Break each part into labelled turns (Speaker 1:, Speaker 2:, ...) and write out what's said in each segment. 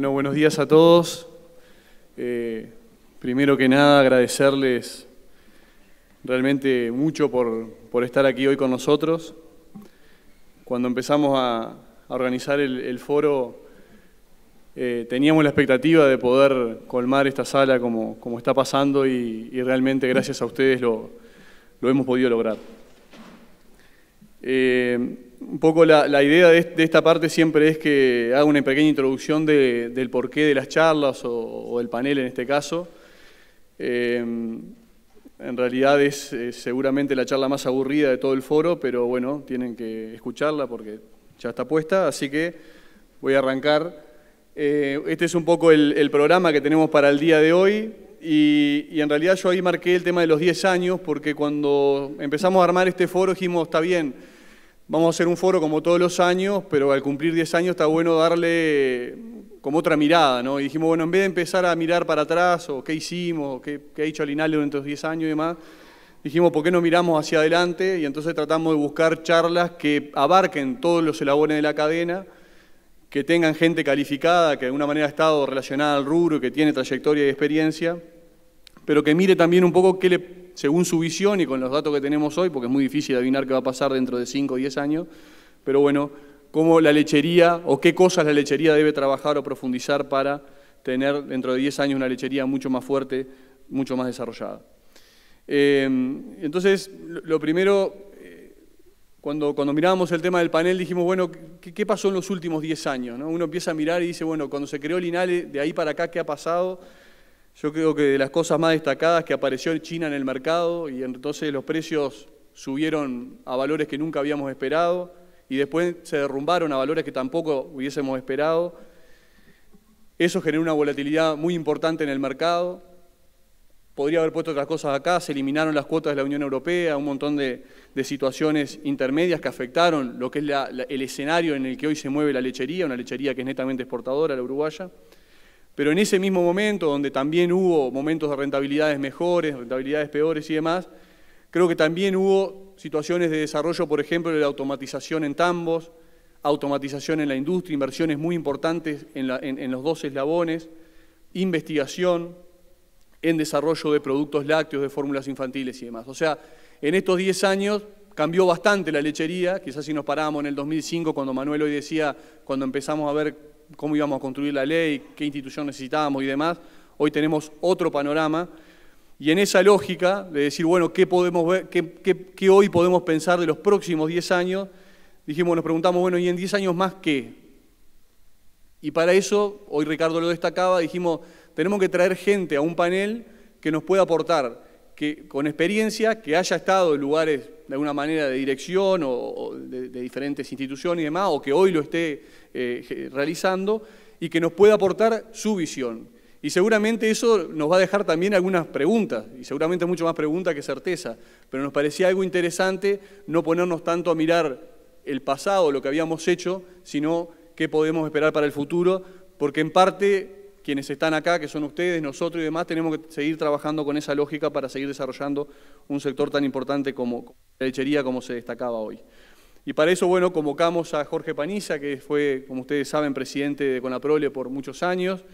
Speaker 1: Bueno, buenos días a todos. Primero que nada, agradecerles realmente mucho por estar aquí hoy con nosotros. Cuando empezamos a organizar el foro, teníamos la expectativa de poder colmar esta sala como está pasando y realmente gracias a ustedes lo hemos podido lograr. Un poco la idea de esta parte siempre es que haga una pequeña introducción del porqué de las charlas o del panel en este caso. En realidad es seguramente la charla más aburrida de todo el foro, pero bueno, tienen que escucharla porque ya está puesta, así que voy a arrancar. Este es un poco el programa que tenemos para el día de hoy y en realidad yo ahí marqué el tema de los 10 años porque cuando empezamos a armar este foro dijimos, está bien, vamos a hacer un foro como todos los años, pero al cumplir 10 años está bueno darle como otra mirada, ¿no? Y dijimos, bueno, en vez de empezar a mirar para atrás, o qué hicimos, qué ha hecho Alinale durante los 10 años y demás, dijimos, ¿por qué no miramos hacia adelante? Y entonces tratamos de buscar charlas que abarquen todos los eslabones de la cadena, que tengan gente calificada, que de alguna manera ha estado relacionada al rubro, que tiene trayectoria y experiencia, pero que mire también un poco según su visión y con los datos que tenemos hoy, porque es muy difícil adivinar qué va a pasar dentro de 5 o 10 años, pero bueno, cómo la lechería o qué cosas la lechería debe trabajar o profundizar para tener dentro de 10 años una lechería mucho más fuerte, mucho más desarrollada. Entonces, lo primero, cuando mirábamos el tema del panel dijimos, bueno, ¿qué pasó en los últimos 10 años? ¿No? Uno empieza a mirar y dice, bueno, cuando se creó Alinale, de ahí para acá, ¿qué ha pasado? Yo creo que de las cosas más destacadas que apareció China en el mercado y entonces los precios subieron a valores que nunca habíamos esperado y después se derrumbaron a valores que tampoco hubiésemos esperado. Eso generó una volatilidad muy importante en el mercado. Podría haber puesto otras cosas acá, se eliminaron las cuotas de la Unión Europea, un montón de situaciones intermedias que afectaron lo que es el escenario en el que hoy se mueve la lechería, una lechería que es netamente exportadora, la uruguaya. Pero en ese mismo momento, donde también hubo momentos de rentabilidades mejores, rentabilidades peores y demás, creo que también hubo situaciones de desarrollo, por ejemplo, de la automatización en tambos, automatización en la industria, inversiones muy importantes en los dos eslabones, investigación en desarrollo de productos lácteos, de fórmulas infantiles y demás. O sea, en estos 10 años cambió bastante la lechería, quizás si nos parábamos en el 2005, cuando Manuel hoy decía, cuando empezamos a ver cómo íbamos a construir la ley, qué institución necesitábamos y demás, hoy tenemos otro panorama. Y en esa lógica de decir, bueno, ¿qué podemos ver, qué hoy podemos pensar de los próximos 10 años? Dijimos, nos preguntamos, bueno, ¿y en 10 años más qué? Y para eso, hoy Ricardo lo destacaba, dijimos, tenemos que traer gente a un panel que nos pueda aportar, que con experiencia, que haya estado en lugares de alguna manera de dirección o de diferentes instituciones y demás, o que hoy lo esté realizando, y que nos pueda aportar su visión. Y seguramente eso nos va a dejar también algunas preguntas, y seguramente mucho más preguntas que certeza, pero nos parecía algo interesante no ponernos tanto a mirar el pasado, lo que habíamos hecho, sino qué podemos esperar para el futuro, porque en parte quienes están acá, que son ustedes, nosotros y demás, tenemos que seguir trabajando con esa lógica para seguir desarrollando un sector tan importante como la lechería, como se destacaba hoy. Y para eso, bueno, convocamos a Jorge Paniza, que fue, como ustedes saben, presidente de Conaprole por muchos años,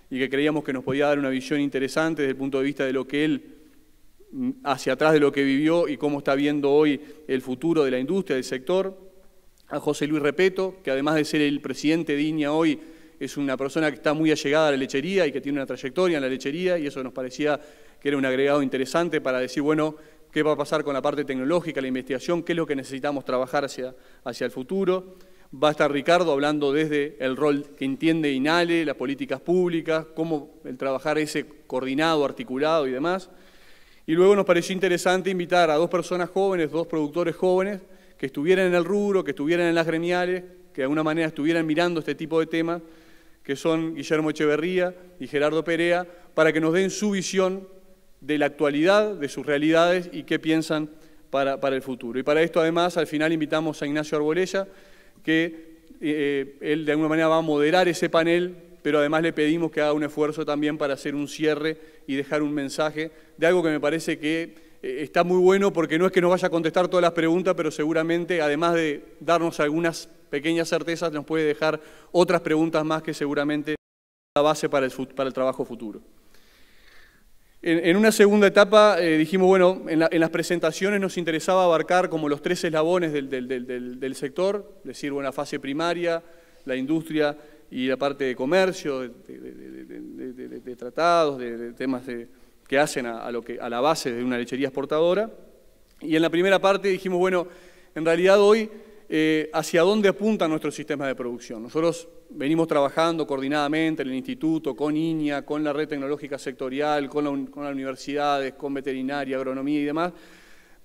Speaker 1: y que creíamos que nos podía dar una visión interesante desde el punto de vista de lo que él, hacia atrás de lo que vivió y cómo está viendo hoy el futuro de la industria, del sector. A José Luis Repeto, que además de ser el presidente de INEA hoy, es una persona que está muy allegada a la lechería y que tiene una trayectoria en la lechería, y eso nos parecía que era un agregado interesante para decir, bueno, qué va a pasar con la parte tecnológica, la investigación, qué es lo que necesitamos trabajar hacia el futuro. Va a estar Ricardo hablando desde el rol que entiende INALE, las políticas públicas, cómo el trabajar ese coordinado, articulado y demás. Y luego nos pareció interesante invitar a 2 personas jóvenes, 2 productores jóvenes, que estuvieran en el rubro, que estuvieran en las gremiales, que de alguna manera estuvieran mirando este tipo de temas, que son Guillermo Echeverría y Gerardo Perea, para que nos den su visión de la actualidad, de sus realidades y qué piensan para el futuro. Y para esto, además, al final invitamos a Ignacio Arbolella, que él de alguna manera va a moderar ese panel, pero además le pedimos que haga un esfuerzo también para hacer un cierre y dejar un mensaje de algo que me parece que está muy bueno, porque no es que nos vaya a contestar todas las preguntas, pero seguramente, además de darnos algunas pequeñas certezas, nos puede dejar otras preguntas más que seguramente la base para el trabajo futuro. En una segunda etapa dijimos, bueno, en las presentaciones nos interesaba abarcar como los 3 eslabones del sector, es decir, bueno, la fase primaria, la industria y la parte de comercio, de tratados, de temas que hacen a la base de una lechería exportadora. Y en la primera parte dijimos, bueno, en realidad hoy, ¿hacia dónde apuntan nuestros sistemas de producción? Nosotros venimos trabajando coordinadamente en el instituto, con INIA, con la red tecnológica sectorial, con las universidades, con veterinaria, agronomía y demás.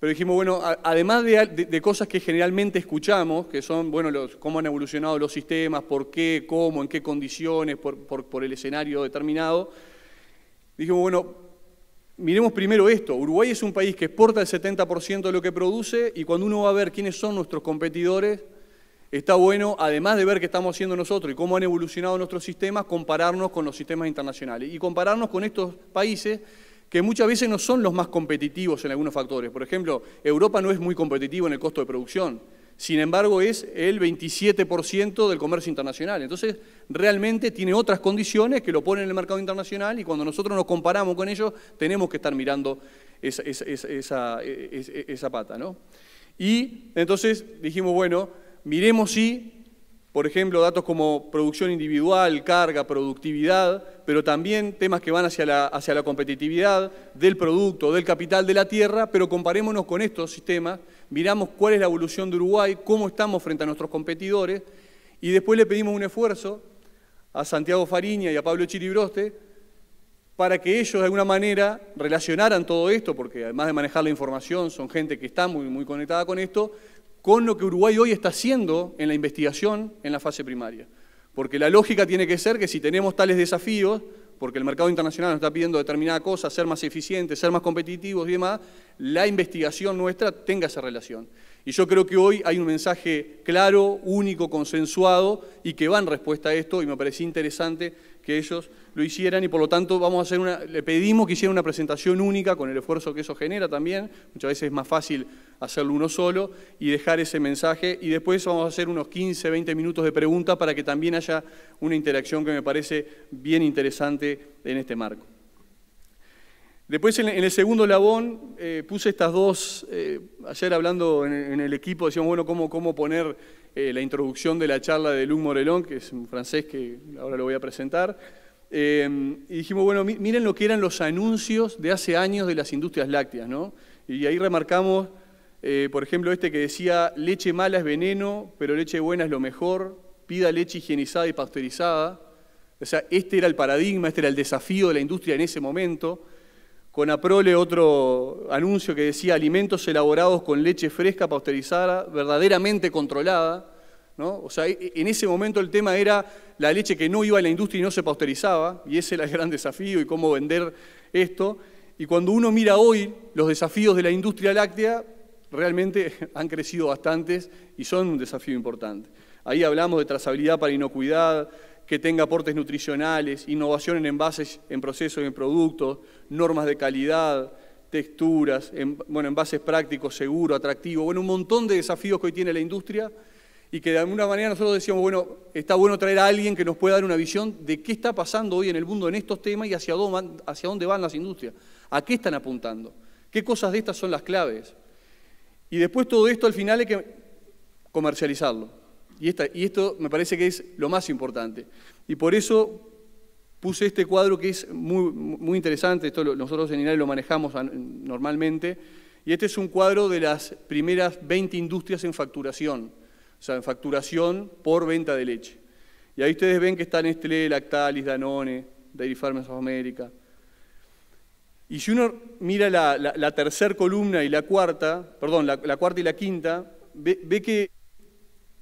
Speaker 1: Pero dijimos, bueno, además de cosas que generalmente escuchamos, que son, bueno, cómo han evolucionado los sistemas, por qué, cómo, en qué condiciones, por el escenario determinado, dijimos, bueno, miremos primero esto. Uruguay es un país que exporta el 70% de lo que produce y cuando uno va a ver quiénes son nuestros competidores, está bueno, además de ver qué estamos haciendo nosotros y cómo han evolucionado nuestros sistemas, compararnos con los sistemas internacionales y compararnos con estos países que muchas veces no son los más competitivos en algunos factores. Por ejemplo, Europa no es muy competitivo en el costo de producción, sin embargo es el 27% del comercio internacional. Entonces, realmente tiene otras condiciones que lo ponen en el mercado internacional y cuando nosotros nos comparamos con ellos, tenemos que estar mirando esa pata, ¿no? Y entonces dijimos, bueno, miremos si, por ejemplo, datos como producción individual, carga, productividad, pero también temas que van hacia la competitividad del producto, del capital de la tierra, pero comparémonos con estos sistemas, miramos cuál es la evolución de Uruguay, cómo estamos frente a nuestros competidores, y después le pedimos un esfuerzo a Santiago Fariña y a Pablo Chiribroste para que ellos de alguna manera relacionaran todo esto, porque además de manejar la información, son gente que está muy conectada con esto, con lo que Uruguay hoy está haciendo en la investigación en la fase primaria. Porque la lógica tiene que ser que si tenemos tales desafíos, porque el mercado internacional nos está pidiendo determinada cosa, ser más eficientes, ser más competitivos y demás, la investigación nuestra tenga esa relación. Y yo creo que hoy hay un mensaje claro, único, consensuado y que va en respuesta a esto y me parecía interesante que ellos lo hicieran y por lo tanto le pedimos que hicieran una presentación única con el esfuerzo que eso genera también, muchas veces es más fácil hacerlo uno solo y dejar ese mensaje y después vamos a hacer unos 15, 20 minutos de preguntas para que también haya una interacción que me parece bien interesante en este marco. Después en el segundo eslabón puse estas dos, ayer hablando en el equipo decíamos, bueno, cómo poner la introducción de la charla de Luc Morellón, que es un francés que ahora lo voy a presentar, y dijimos, bueno, miren lo que eran los anuncios de hace años de las industrias lácteas, ¿no? Y ahí remarcamos, por ejemplo, este que decía, leche mala es veneno, pero leche buena es lo mejor, pida leche higienizada y pasteurizada. O sea, este era el paradigma, este era el desafío de la industria en ese momento. Con Aprole otro anuncio que decía alimentos elaborados con leche fresca, pasteurizada, verdaderamente controlada, ¿no? O sea, en ese momento el tema era la leche que no iba a la industria y no se pasteurizaba, y ese era el gran desafío y cómo vender esto. Y cuando uno mira hoy los desafíos de la industria láctea, realmente han crecido bastantes y son un desafío importante. Ahí hablamos de trazabilidad para inocuidad, que tenga aportes nutricionales, innovación en envases, en procesos y en productos, normas de calidad, texturas, envases prácticos, seguros, atractivos, bueno, un montón de desafíos que hoy tiene la industria y que de alguna manera nosotros decíamos, bueno, está bueno traer a alguien que nos pueda dar una visión de qué está pasando hoy en el mundo en estos temas y hacia dónde van las industrias, a qué están apuntando, qué cosas de estas son las claves. Y después todo esto al final hay que comercializarlo. Y esto me parece que es lo más importante. Y por eso puse este cuadro que es muy interesante, esto nosotros en INALE lo manejamos normalmente, y este es un cuadro de las primeras 20 industrias en facturación, o sea, en facturación por venta de leche. Y ahí ustedes ven que está Nestlé, Lactalis, Danone, Dairy Farmers of America. Y si uno mira la tercera columna y la cuarta, perdón, la cuarta y la quinta, ve que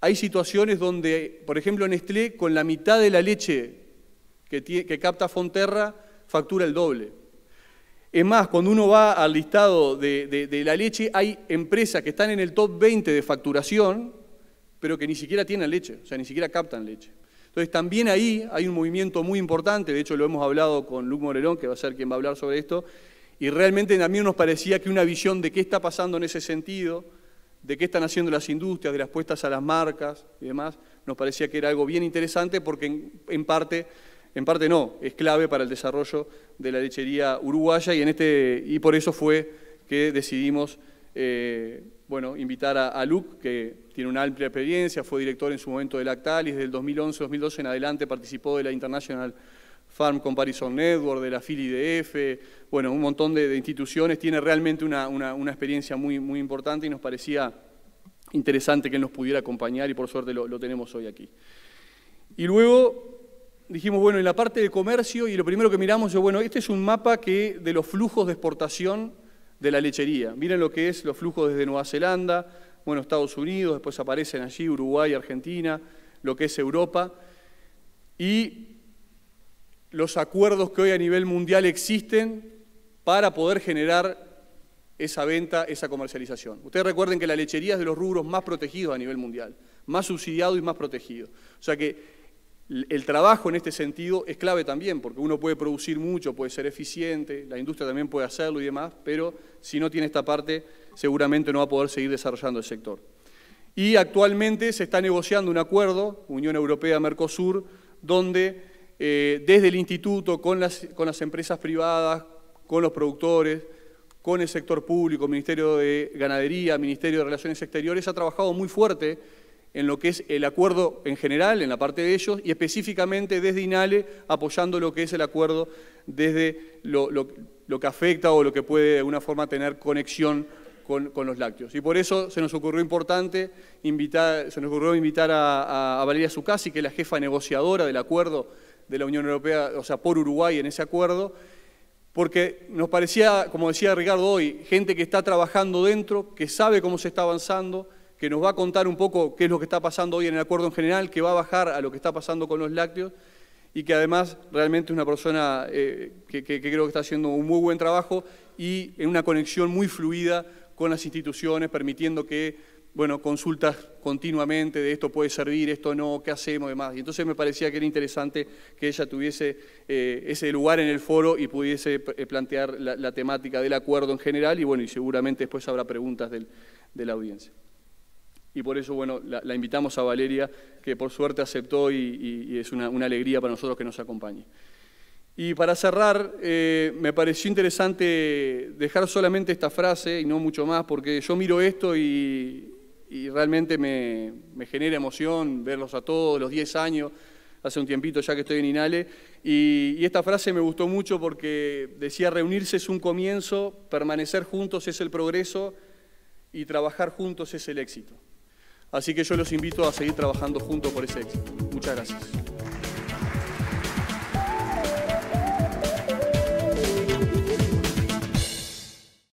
Speaker 1: hay situaciones donde, por ejemplo, Nestlé, con la mitad de la leche que capta Fonterra, factura el doble. Es más, cuando uno va al listado de la leche, hay empresas que están en el top 20 de facturación, pero que ni siquiera tienen leche, o sea, ni siquiera captan leche. Entonces, también ahí hay un movimiento muy importante, de hecho lo hemos hablado con Luc Morellón, que va a ser quien va a hablar sobre esto, y realmente a mí nos parecía que una visión de qué está pasando en ese sentido, de qué están haciendo las industrias, de las puestas a las marcas y demás, nos parecía que era algo bien interesante porque en parte en parte no, es clave para el desarrollo de la lechería uruguaya y por eso fue que decidimos invitar a Luc, que tiene una amplia experiencia, fue director en su momento de Lactalis, desde el 2011-2012 en adelante participó de la International Farm Comparison Network, de la FIL-IDF, bueno, un montón de instituciones, tiene realmente una experiencia muy importante y nos parecía interesante que él nos pudiera acompañar y por suerte lo tenemos hoy aquí. Y luego dijimos, bueno, en la parte de comercio, y lo primero que miramos es, bueno, este es un mapa de los flujos de exportación de la lechería. Miren lo que es los flujos desde Nueva Zelanda, bueno, Estados Unidos, después aparecen allí Uruguay, Argentina, lo que es Europa, y los acuerdos que hoy a nivel mundial existen para poder generar esa venta, esa comercialización. Ustedes recuerden que la lechería es de los rubros más protegidos a nivel mundial, más subsidiado y más protegido. O sea que el trabajo en este sentido es clave también, porque uno puede producir mucho, puede ser eficiente, la industria también puede hacerlo y demás, pero si no tiene esta parte, seguramente no va a poder seguir desarrollando el sector. Y actualmente se está negociando un acuerdo, Unión Europea-Mercosur, donde desde el instituto, con las empresas privadas, con los productores, con el sector público, Ministerio de Ganadería, Ministerio de Relaciones Exteriores, ha trabajado muy fuerte en lo que es el acuerdo en general, en la parte de ellos, y específicamente desde INALE, apoyando lo que es el acuerdo desde lo que afecta o lo que puede de alguna forma tener conexión con los lácteos. Y por eso se nos ocurrió invitar a Valeria Zuccasi, que es la jefa negociadora del acuerdo de la Unión Europea, o sea, por Uruguay en ese acuerdo, porque nos parecía, como decía Ricardo hoy, gente que está trabajando dentro, que sabe cómo se está avanzando, que nos va a contar un poco qué es lo que está pasando hoy en el acuerdo en general, que va a bajar a lo que está pasando con los lácteos y que además realmente es una persona que creo que está haciendo un muy buen trabajo y en una conexión muy fluida con las instituciones, permitiendo que, bueno, consultas continuamente de esto puede servir, esto no, qué hacemos, demás. Y entonces me parecía que era interesante que ella tuviese ese lugar en el foro y pudiese plantear la temática del acuerdo en general y, bueno, y seguramente después habrá preguntas de la audiencia. Y por eso, bueno, la invitamos a Valeria, que por suerte aceptó y es una alegría para nosotros que nos acompañe. Y para cerrar, me pareció interesante dejar solamente esta frase y no mucho más, porque yo miro esto y realmente me genera emoción verlos a todos, los 10 años, hace un tiempito ya que estoy en INALE, y esta frase me gustó mucho porque decía, reunirse es un comienzo, permanecer juntos es el progreso y trabajar juntos es el éxito. Así que yo los invito a seguir trabajando juntos por ese éxito. Muchas gracias.